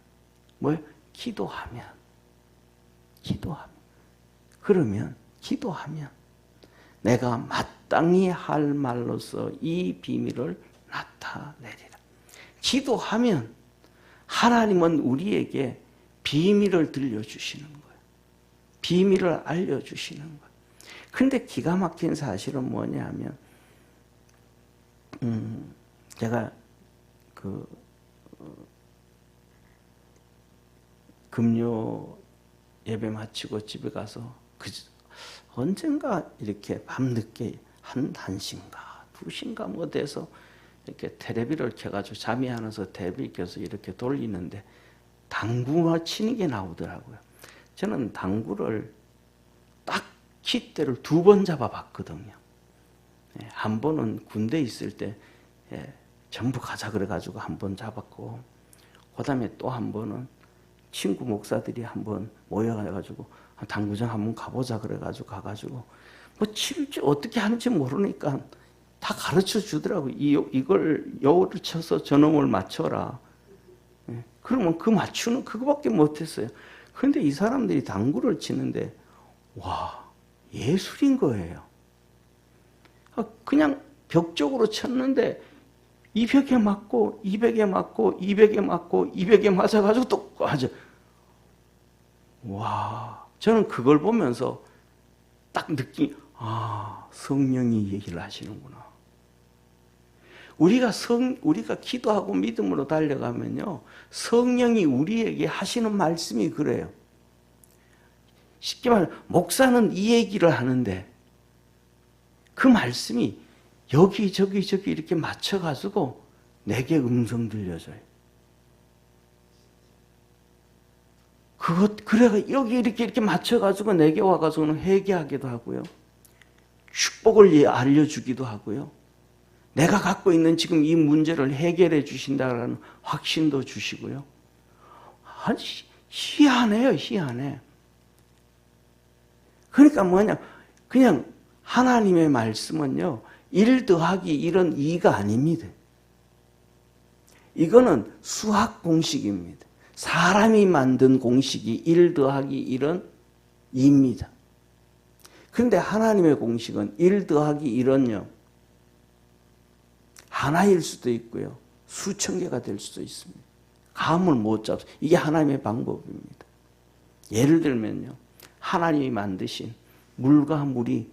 뭐예요? 기도하면 그러면 기도하면 내가 마땅히 할 말로서 이 비밀을 나타내리라. 기도하면 하나님은 우리에게 비밀을 들려주시는 거예요. 비밀을 알려주시는 거예요. 근데 기가 막힌 사실은 뭐냐 하면, 제가 금요 예배 마치고 집에 가서 언젠가 이렇게 밤늦게 1시인가 2시인가 뭐 돼서 이렇게 테레비를 켜가지고 잠이 안 와서 테레비 켜서 이렇게 돌리는데 당구와 치는 게 나오더라고요. 저는 당구를 딱 킥대를 2번 잡아봤거든요. 한 번은 군대 있을 때 전부 가자 그래가지고 한 번 잡았고, 그 다음에 또 한 번은 친구 목사들이 한 번 모여가지고 당구장 한번 가보자 그래가지고 가가지고 뭐 칠지 어떻게 하는지 모르니까 다 가르쳐 주더라고요. 이걸 요를 쳐서 저놈을 맞춰라. 그러면 그 맞추는 그거밖에 못했어요. 그런데 이 사람들이 당구를 치는데 와, 예술인 거예요. 그냥 벽 쪽으로 쳤는데 이 벽에 맞고 200에 맞고 200에 맞고 200에 맞아가지고 또 맞아. 와, 저는 그걸 보면서 딱 성령이 얘기를 하시는구나. 우리가 기도하고 믿음으로 달려가면요, 성령이 우리에게 하시는 말씀이 그래요. 쉽게 말해, 목사는 이 얘기를 하는데 그 말씀이 여기저기 이렇게 맞춰가지고 내게 음성 들려줘요. 그래가 여기 이렇게 맞춰가지고 내게 와가지고는 회개하기도 하고요. 축복을 알려주기도 하고요. 내가 갖고 있는 지금 이 문제를 해결해 주신다라는 확신도 주시고요. 아주 희한해요, 희한해. 그러니까 뭐냐, 그냥 하나님의 말씀은요, 1 더하기 1은 2가 아닙니다. 이거는 수학 공식입니다. 사람이 만든 공식이 1 더하기 1은 2입니다. 그런데 하나님의 공식은 1 더하기 1은요, 하나일 수도 있고요, 수천 개가 될 수도 있습니다. 감을 못 잡아서. 이게 하나님의 방법입니다. 예를 들면요, 하나님이 만드신 물과 물이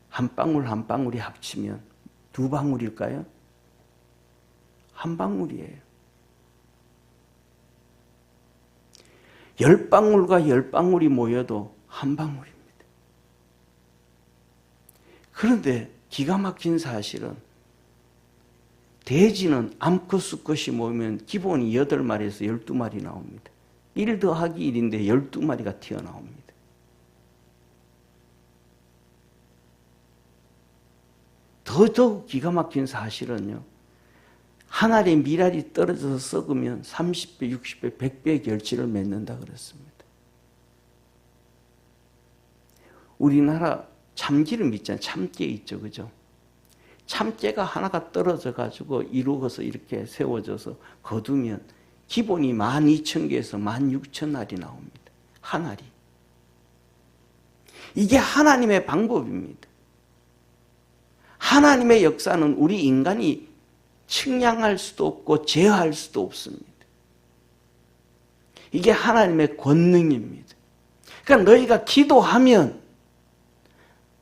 한 방울 한 방울이 합치면 2방울일까요? 한 방울이에요. 10방울과 10방울이 모여도 한 방울입니다. 그런데 기가 막힌 사실은 돼지는 암컷 수컷이 모이면 기본이 8마리에서 12마리 나옵니다. 1 더하기 1인데 12마리가 튀어나옵니다. 더더욱 기가 막힌 사실은요, 한 알의 밀알이 떨어져서 썩으면 30배, 60배, 100배의 결실을 맺는다 그랬습니다. 우리나라 참기름 있잖아요. 참깨 있죠, 그죠? 참깨가 하나가 떨어져 가지고 이루어서 이렇게 세워져서 거두면 기본이 12,000개에서 16,000알이 나옵니다. 한 알이. 이게 하나님의 방법입니다. 하나님의 역사는 우리 인간이 측량할 수도 없고 제어할 수도 없습니다. 이게 하나님의 권능입니다. 그러니까 너희가 기도하면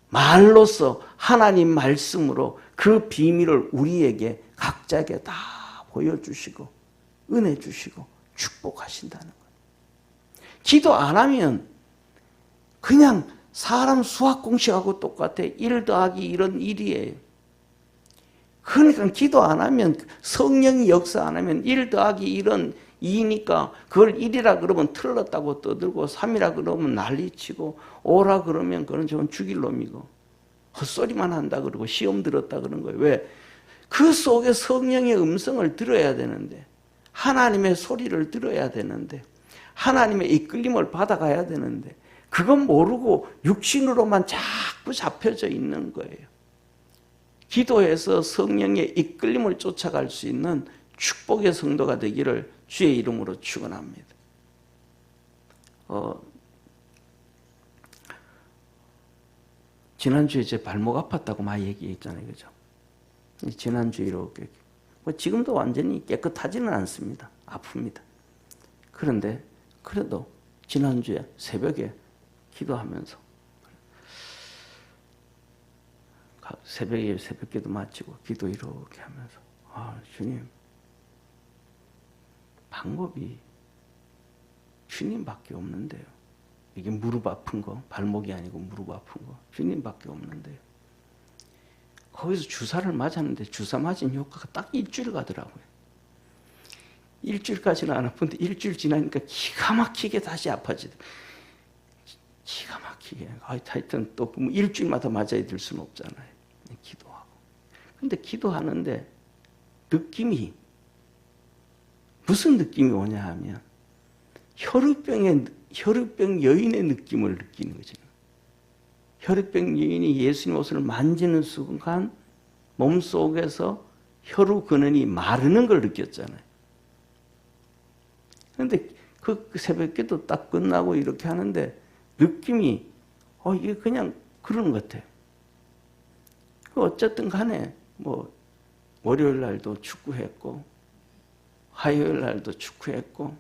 말로써 하나님 말씀으로 그 비밀을 우리에게 각자에게 다 보여주시고 은혜 주시고 축복하신다는 거예요. 기도 안 하면 그냥 사람 수학 공식하고 똑같아. 1 더하기 1은 1이에요. 그러니까 기도 안 하면, 성령이 역사 안 하면 1 더하기 1은 2니까 그걸 1이라 그러면 틀렸다고 떠들고 3이라 그러면 난리치고 5라 그러면 그건 좀 죽일 놈이고 헛소리만 한다 그러고 시험 들었다 그런 거예요. 왜? 그 속에 성령의 음성을 들어야 되는데, 하나님의 소리를 들어야 되는데, 하나님의 이끌림을 받아가야 되는데, 그건 모르고 육신으로만 자꾸 잡혀져 있는 거예요. 기도해서 성령의 이끌림을 쫓아갈 수 있는 축복의 성도가 되기를 주의 이름으로 축원합니다. 지난주에 제 발목 아팠다고 많이 얘기했잖아요, 그죠? 지난주에 이렇게 지금도 완전히 깨끗하지는 않습니다. 아픕니다. 그런데 그래도 지난주에 새벽에 기도하면서 새벽에 새벽기도 마치고 기도 이렇게 하면서 주님, 방법이 주님밖에 없는데요. 이게 무릎 아픈 거, 발목이 아니고 무릎 아픈 거 주님밖에 없는데요. 거기서 주사를 맞았는데 주사 맞은 효과가 딱 일주일 가더라고요. 일주일까지는 안 아픈데 일주일 지나니까 기가 막히게 다시 아파지더라고요. 기가 막히게. 하여튼 또 일주일마다 맞아야 될 수는 없잖아요. 기도하고. 근데 기도하는데 느낌이 무슨 느낌이 오냐 하면 혈우병 여인의 느낌을 느끼는 거죠. 혈우병 여인이 예수님 옷을 만지는 순간 몸속에서 혈우 근원이 마르는 걸 느꼈잖아요. 그런데 그 새벽기도 딱 끝나고 이렇게 하는데 느낌이 이게 그냥 그러는 것 같아요. 어쨌든 간에 뭐 월요일 날도 축구했고 화요일 날도 축구했고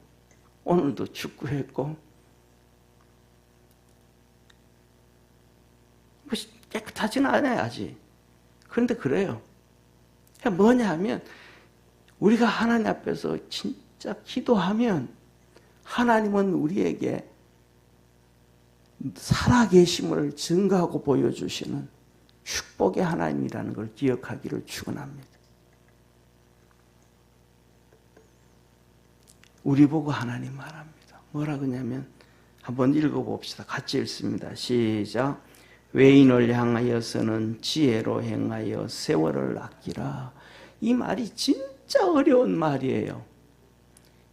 오늘도 축구했고 뭐 깨끗하지는 않아요 아직. 그런데 그래요. 뭐냐 하면 우리가 하나님 앞에서 진짜 기도하면 하나님은 우리에게 살아계심을 증거하고 보여주시는 축복의 하나님이라는 걸 기억하기를 축원합니다. 우리 보고 하나님 말합니다. 뭐라 그러냐면 한번 읽어봅시다. 같이 읽습니다. 시작. 외인을 향하여서는 지혜로 행하여 세월을 아끼라. 이 말이 진짜 어려운 말이에요.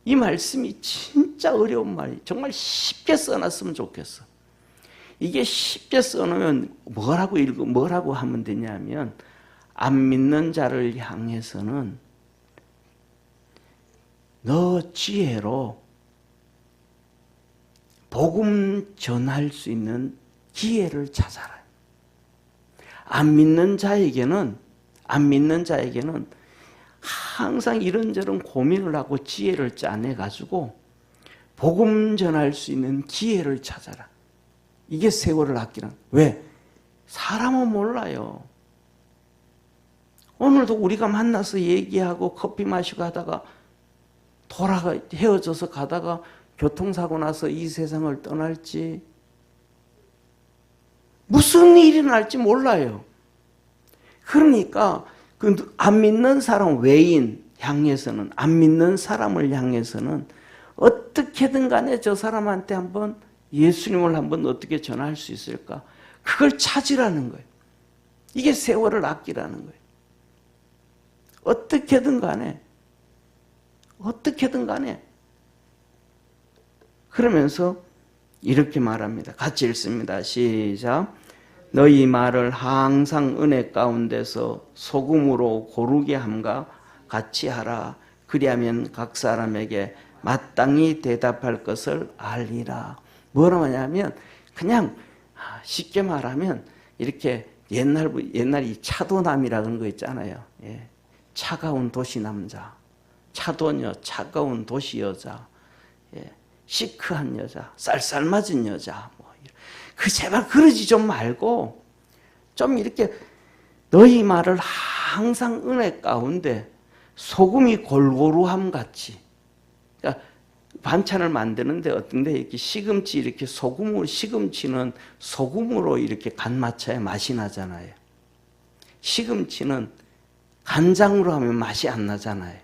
이 말씀이 진짜 어려운 말이에요. 정말 쉽게 써놨으면 좋겠어. 이게 쉽게 써놓으면 뭐라고 하면 되냐면 안 믿는 자를 향해서는 너 지혜로 복음 전할 수 있는 기회를 찾아라. 안 믿는 자에게는 항상 이런저런 고민을 하고 지혜를 짜내가지고 복음 전할 수 있는 기회를 찾아라. 이게 세월을 아끼는. 왜? 사람은 몰라요. 오늘도 우리가 만나서 얘기하고 커피 마시고 하다가 헤어져서 가다가 교통사고 나서 이 세상을 떠날지 무슨 일이 날지 몰라요. 그러니까 그 안 믿는 사람 외인 향해서는 안 믿는 사람을 향해서는 어떻게든 간에 저 사람한테 한번 예수님을 한번 어떻게 전할 수 있을까? 그걸 찾으라는 거예요. 이게 세월을 아끼라는 거예요. 어떻게든 간에 그러면서 이렇게 말합니다. 같이 읽습니다. 시작. 너희 말을 항상 은혜 가운데서 소금으로 고르게 함과 같이 하라. 그리하면 각 사람에게 마땅히 대답할 것을 알리라. 뭐라고 하냐면 그냥 쉽게 말하면 이렇게 옛날 이 차도남이라는 거 있잖아요. 예. 차가운 도시 남자, 차도녀, 차가운 도시 여자, 예. 시크한 여자, 쌀쌀맞은 여자. 제발 그러지 좀 말고 좀 이렇게 너희 말을 항상 은혜 가운데 소금이 골고루함 같이. 그러니까 반찬을 만드는데 어떤데 이렇게 시금치 이렇게 시금치는 소금으로 이렇게 간 맞춰야 맛이 나잖아요. 시금치는 간장으로 하면 맛이 안 나잖아요.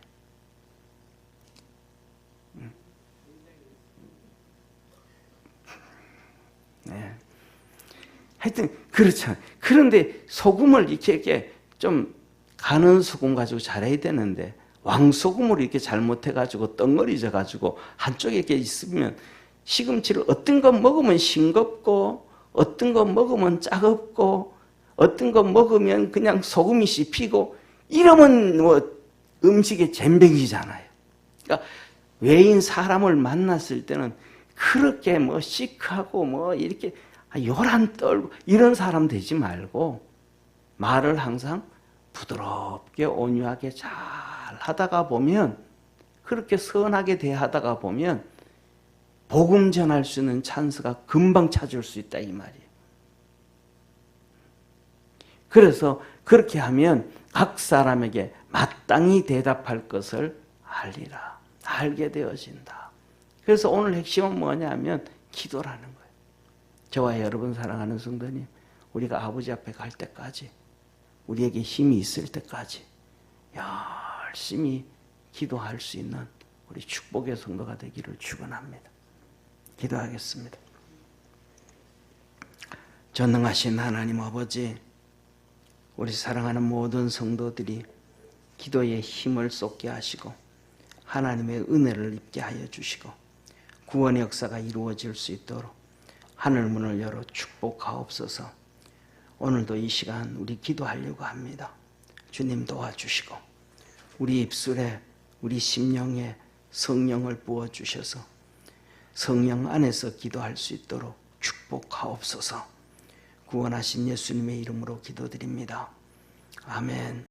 네. 하여튼 그렇죠. 그런데 소금을 이렇게 좀 가는 소금 가지고 잘해야 되는데 왕소금으로 이렇게 잘못해가지고 덩어리져가지고 한쪽에 이렇게 있으면 시금치를 어떤 거 먹으면 싱겁고 어떤 거 먹으면 짜겁고 어떤 거 먹으면 그냥 소금이 씹히고 이러면 뭐 음식의 잼병이잖아요. 그러니까 외인 사람을 만났을 때는 그렇게 뭐 시크하고 뭐 이렇게 요란 떨고 이런 사람 되지 말고 말을 항상 부드럽게 온유하게 잘 하다가 보면 그렇게 선하게 대하다가 보면 복음 전할 수 있는 찬스가 금방 찾을 수 있다 이 말이에요. 그래서 그렇게 하면 각 사람에게 마땅히 대답할 것을 알리라. 알게 되어진다. 그래서 오늘 핵심은 뭐냐면 기도라는 거예요. 저와 여러분 사랑하는 성도님, 우리가 아버지 앞에 갈 때까지 우리에게 힘이 있을 때까지 열심히 기도할 수 있는 우리 축복의 성도가 되기를 축원합니다. 기도하겠습니다. 전능하신 하나님 아버지, 우리 사랑하는 모든 성도들이 기도에 힘을 쏟게 하시고 하나님의 은혜를 입게 하여 주시고 구원의 역사가 이루어질 수 있도록 하늘문을 열어 축복하옵소서. 오늘도 이 시간 우리 기도하려고 합니다. 주님 도와주시고 우리 입술에 우리 심령에 성령을 부어주셔서 성령 안에서 기도할 수 있도록 축복하옵소서. 구원하신 예수님의 이름으로 기도드립니다. 아멘.